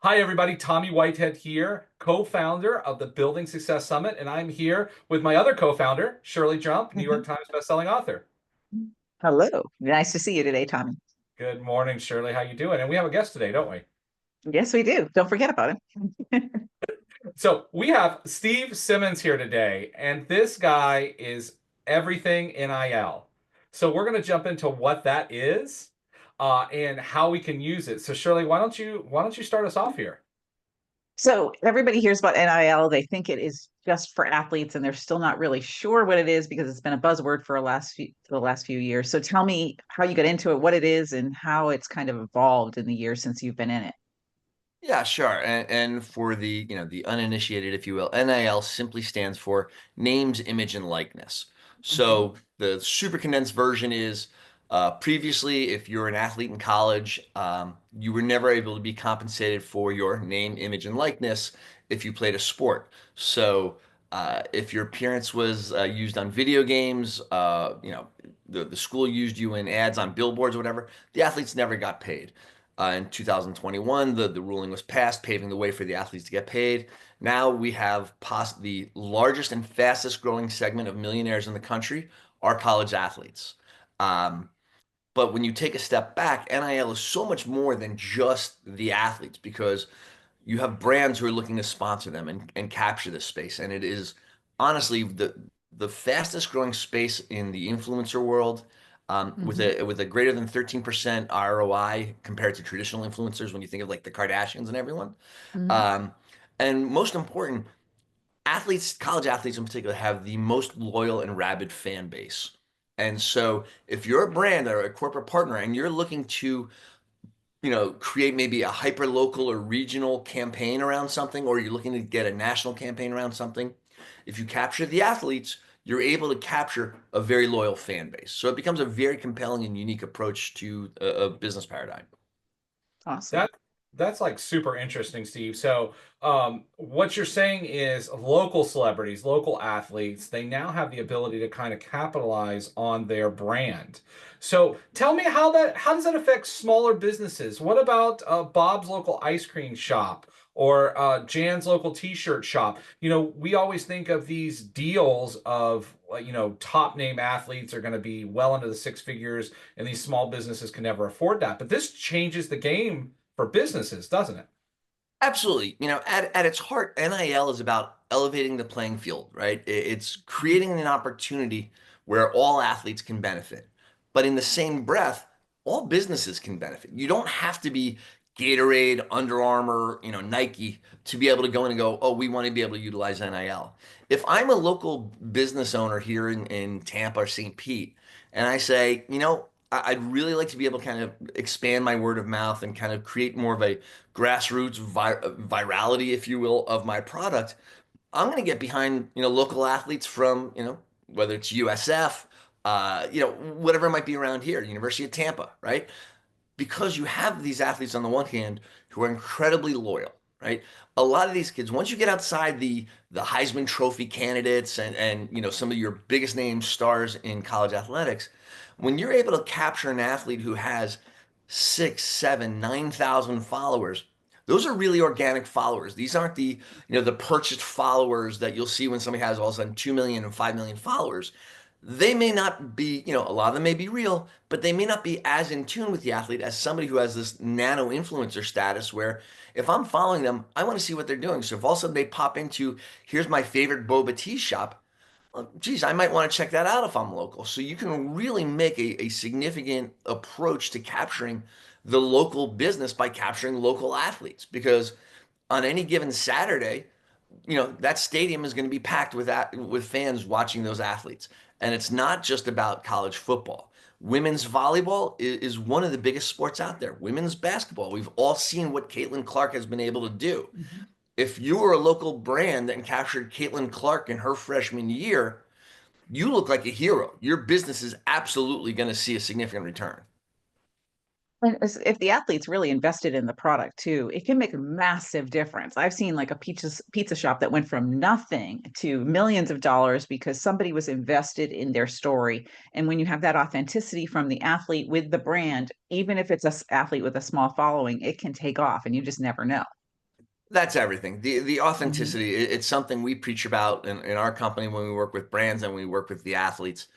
Hi, everybody. Tommy Whitehead here, co-founder of the Building Success Summit, and I'm here with my other co-founder, Shirley Jump, New Mhm. York Times bestselling author. Hello. Nice to see you today, Tommy. Good morning, Shirley. How you doing? And we have a guest today, don't we? Yes, we do. Don't forget about it. So we have Steve Simmons here today, and this guy is everything NIL. So we're going to jump into what that is, and how we can use it. So Shirley, why don't you start us off here? So everybody hears about NIL. They think it is just for athletes, and they're still not really sure what it is because it's been a buzzword for the last few years. So tell me how you got into it, what it is, and how it's kind of evolved in the years since you've been in it. Yeah, sure. And for the uninitiated, if you will, NIL simply stands for names, image, and likeness. Mhm. So the super condensed version is previously, if you're an athlete in college, you were never able to be compensated for your name, image, and likeness if you played a sport. So if your appearance was used on video games, the school used you in ads on billboards or whatever, the athletes never got paid. In 2021, the ruling was passed, paving the way for the athletes to get paid. Now we have the largest and fastest growing segment of millionaires in the country are college athletes. Um, but when you take a step back, NIL is so much more than just the athletes because you have brands who are looking to sponsor them and capture this space. And it is honestly the fastest growing space in the influencer world, Mhm. with a greater than 13% ROI compared to traditional influencers when you think of like the Kardashians and everyone. Mhm. Um, and most important, college athletes in particular, have the most loyal and rabid fan base. And so if you're a brand or a corporate partner and you're looking to create maybe a hyper local or regional campaign around something, or you're looking to get a national campaign around something, if you capture the athletes, you're able to capture a very loyal fan base. So it becomes a very compelling and unique approach to a business paradigm. Awesome. That that's like super interesting, Steve. So, what you're saying is local celebrities, local athletes, they now have the ability to kind of capitalize on their brand. So, tell me how does that affect smaller businesses? What about Bob's local ice cream shop or Jan's local t-shirt shop? We always think of these deals of top name athletes are going to be well into the six figures, and these small businesses can never afford that. But this changes the game for businesses, doesn't it? Absolutely. At its heart, NIL is about elevating the playing field, right? It's Mhm. creating an opportunity where all athletes can benefit. But in the same breath, all businesses can benefit. You don't have to be Gatorade, Under Armour, Nike to be able to go in and go, oh, we want to be able to utilize NIL. If I'm a local business owner here in Tampa or St. Pete, and I say, I'd really like to be able to kind of expand my word of mouth and kind of create more of a grassroots virality, if you will, of my product, I'm going to get behind, local athletes from, whether it's USF, whatever it might be around here, University of Tampa, right? Because you have these athletes on the one hand who are incredibly loyal, right? A lot of these kids, once you get outside the Heisman Trophy candidates and some of your biggest name stars in college athletics, when you're able to capture an athlete who has 6, 7, 9,000 followers, those are really organic followers. These aren't the purchased followers that you'll see when somebody has all of a sudden 2 million and 5 million followers. They may not be, a lot of them may be real, but they may not be as in tune with the athlete as somebody who has this nano influencer status where if I'm following them, I want to see what they're doing. So if all of a sudden they pop into, here's my favorite boba tea shop, well, geez, I might want to check that out if I'm local. So you can really make a significant approach to capturing the local business by capturing local athletes because on any given Saturday, that stadium is going to be packed with fans watching those athletes. And it's not just about college football. Women's volleyball is one of the biggest sports out there. Women's basketball, we've all seen what Caitlin Clark has been able to do. Mhm. If you were a local brand and captured Caitlin Clark in her freshman year, you look like a hero. Your business is absolutely going to see a significant return. And if the athlete's really invested in the product too, it can make a massive difference. I've seen like a pizza shop that went from nothing to millions of dollars because somebody was invested in their story. And when you have that authenticity from the athlete with the brand, even if it's athlete with a small following, it can take off and you just never know. That's everything. The Hmm. authenticity, it's something we preach about in our company when we work with brands and we work with the athletes.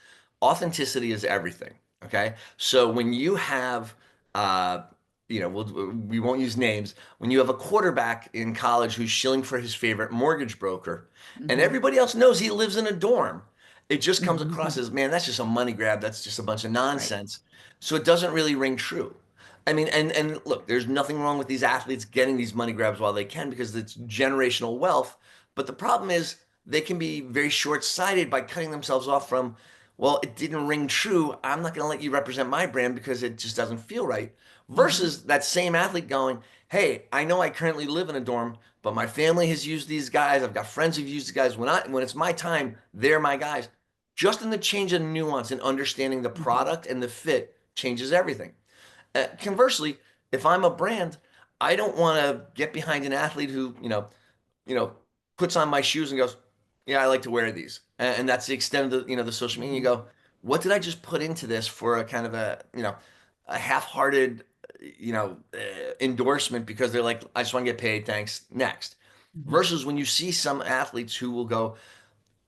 Authenticity is everything. Okay. So when you have, uh, we won't use names. When you have a quarterback in college who's shilling for his favorite mortgage broker, and Hmm. everybody else knows he lives in a dorm, it just comes across Hmm. as, man, that's just a money grab. That's just a bunch of Right. nonsense. So it doesn't really ring true. I mean, and look, there's nothing wrong with these athletes getting these money grabs while they can because it's generational wealth. But the problem is they can be very short-sighted by cutting themselves off from, well, it didn't ring true. I'm not going to let you represent my brand because it just doesn't feel right. Hmm. Versus that same athlete going, hey, I know I currently live in a dorm, but my family has used these guys. I've got friends who've used these guys. When it's my time, they're my guys. Just in the change of nuance and understanding the Hmm. product and the fit changes everything. Conversely, if I'm a brand, I don't want to get behind an athlete who, you know, puts on my shoes and goes, "Yeah, I like to wear these," and that's the extent of the social media. You Hmm. go, "What did I just put into this for a kind of a half-hearted, endorsement because they're like, I just want to get paid, thanks, next." Hmm. Versus when you see some athletes who will go,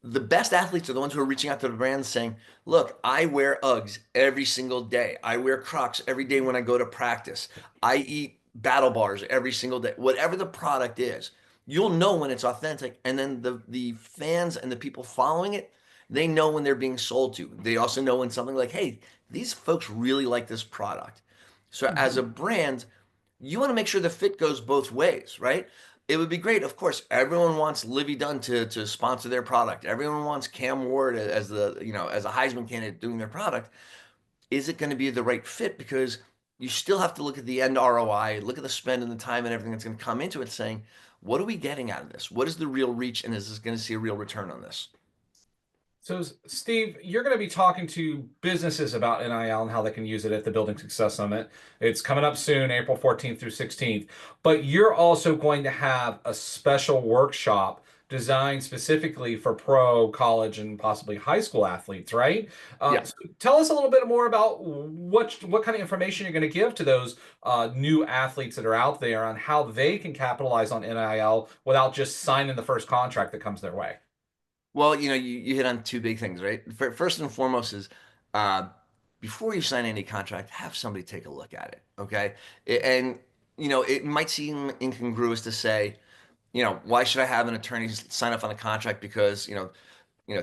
the best athletes are the ones who are reaching out to the brands saying, look, I wear Uggs every single day. I wear Crocs every day when I go to practice. I eat battle bars every single day. Whatever the product is, you'll know when it's authentic. And then the fans and the people following it, they know when they're being sold to. They also know when something like, hey, these folks really like this product. So as Hmm. a brand, you want to make sure the fit goes both ways, right? It would be great, of course. Everyone wants Livy Dunn to sponsor their product. Everyone wants Cam Ward as as a Heisman candidate doing their product. Is it going to be the right fit? Because you still have to look at the end ROI, look at the spend and the time and everything that's going to come into it, saying, what are we getting out of this? What is the real reach, and is this going to see a real return on this? So, Steve, you're going to be talking to businesses about NIL and how they can use it at the Building Success Summit. It's coming up soon, April 14th through 16th. But you're also going to have a special workshop designed specifically for pro, college, and possibly high school athletes, right? Yeah. So tell us a little bit more about what kind of information you're going to give to those new athletes that are out there on how they can capitalize on NIL without just signing the first contract that comes their way. Well, you hit on two big things, right? First and foremost is uh, before you sign any contract, have somebody take a look at it, okay? And it might seem incongruous to say, why should I have an attorney sign up on a contract because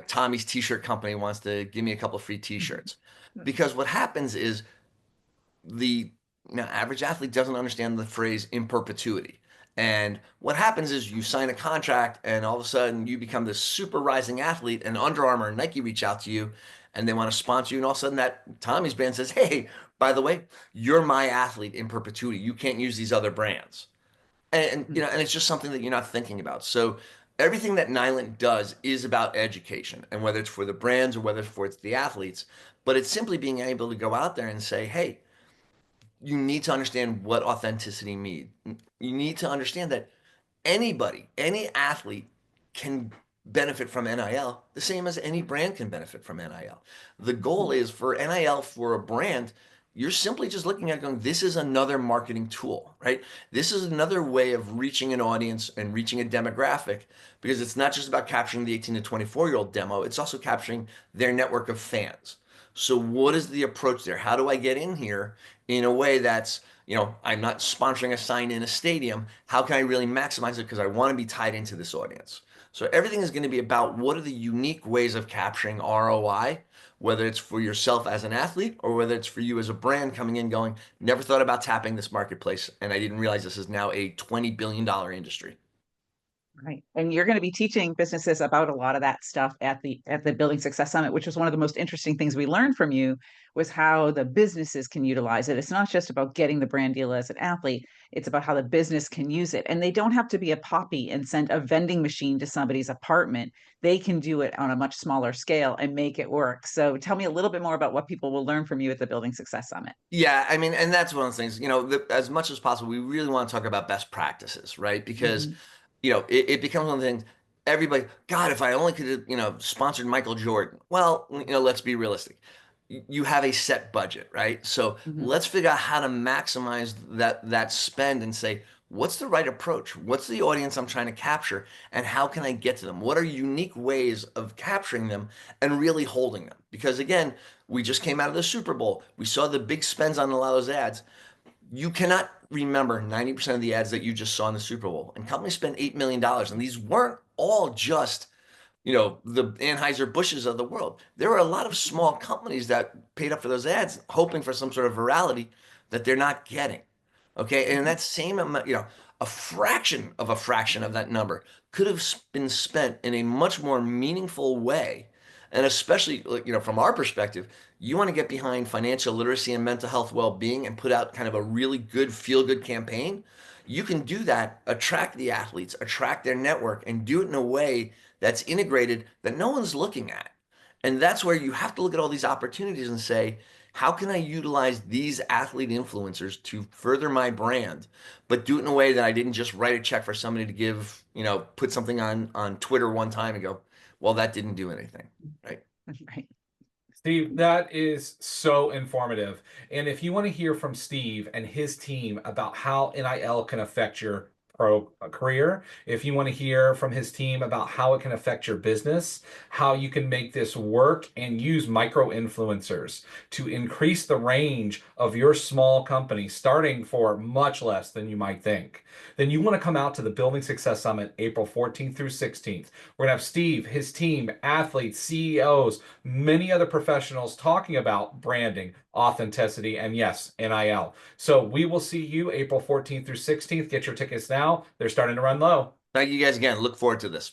Tommy's T-shirt company wants to give me a couple of free T-shirts? Because what happens is the average athlete doesn't understand the phrase in perpetuity. And what happens is you sign a contract and all of a sudden you become this super rising athlete and Under Armour and Nike reach out to you and they want to sponsor you. And all of a sudden that Tommy's brand says, hey, by the way, you're my athlete in perpetuity. You can't use these other brands. And it's just something that you're not thinking about. So everything that NILENT does is about education, and whether it's for the brands or whether it's for the athletes, but it's simply being able to go out there and say, hey, you need to understand what authenticity means. You need to understand that anybody, any athlete can benefit from NIL the same as any brand can benefit from NIL. The goal is for NIL for a brand, you're simply just looking at it going, this is another marketing tool, right? This is another way of reaching an audience and reaching a demographic because it's not just about capturing the 18 to 24-year-old demo, it's also capturing their network of fans. So what is the approach there? How do I get in here in a way that's, I'm not sponsoring a sign in a stadium. How can I really maximize it? Because I want to be tied into this audience. So everything is going to be about what are the unique ways of capturing ROI, whether it's for yourself as an athlete or whether it's for you as a brand coming in going, never thought about tapping this marketplace. And I didn't realize this is now a $20 billion industry. Right. And you're going to be teaching businesses about a lot of that stuff at the Building Success Summit, which was one of the most interesting things we learned from you was how the businesses can utilize it. It's not just about getting the brand deal as an athlete, it's about how the business can use it. And they don't have to be a poppy and send a vending machine to somebody's apartment. They can do it on a much smaller scale and make it work. So tell me a little bit more about what people will learn from you at the Building Success Summit. Yeah, I mean, and that's one of the things, as much as possible, we really want to talk about best practices, right? Because Mhm. it becomes one of the things everybody, God, if I only could have, sponsored Michael Jordan. Well, let's be realistic. You have a set budget, right? So Mhm. let's figure out how to maximize that spend and say, what's the right approach? What's the audience I'm trying to capture? And how can I get to them? What are unique ways of capturing them and really holding them? Because again, we just came out of the Super Bowl. We saw the big spends on a lot of those ads. You cannot remember 90% of the ads that you just saw in the Super Bowl. And companies spent $8 million. And these weren't all just, the Anheuser-Busches of the world. There are a lot of small companies that paid up for those ads, hoping for some sort of virality that they're not getting. Okay. And that same amount, a fraction of that number could have been spent in a much more meaningful way. And especially, from our perspective, you want to get behind financial literacy and mental health well-being and put out kind of a really good feel-good campaign. You can do that, attract the athletes, attract their network, and do it in a way that's integrated that no one's looking at. And that's where you have to look at all these opportunities and say, how can I utilize these athlete influencers to further my brand, but do it in a way that I didn't just write a check for somebody to give, put something on Twitter one time and go, well, that didn't do anything, right? Right. Steve, that is so informative. And if you want to hear from Steve and his team about how NIL can affect your pro career, if you want to hear from his team about how it can affect your business, how you can make this work and use micro influencers to increase the range of your small company, starting for much less than you might think, then you want to come out to the Building Success Summit April 14th through 16th. We're going to have Steve, his team, athletes, CEOs, many other professionals talking about branding, authenticity, and yes, NIL. So we will see you April 14th through 16th. Get your tickets now. They're starting to run low. Thank you guys again. Look forward to this.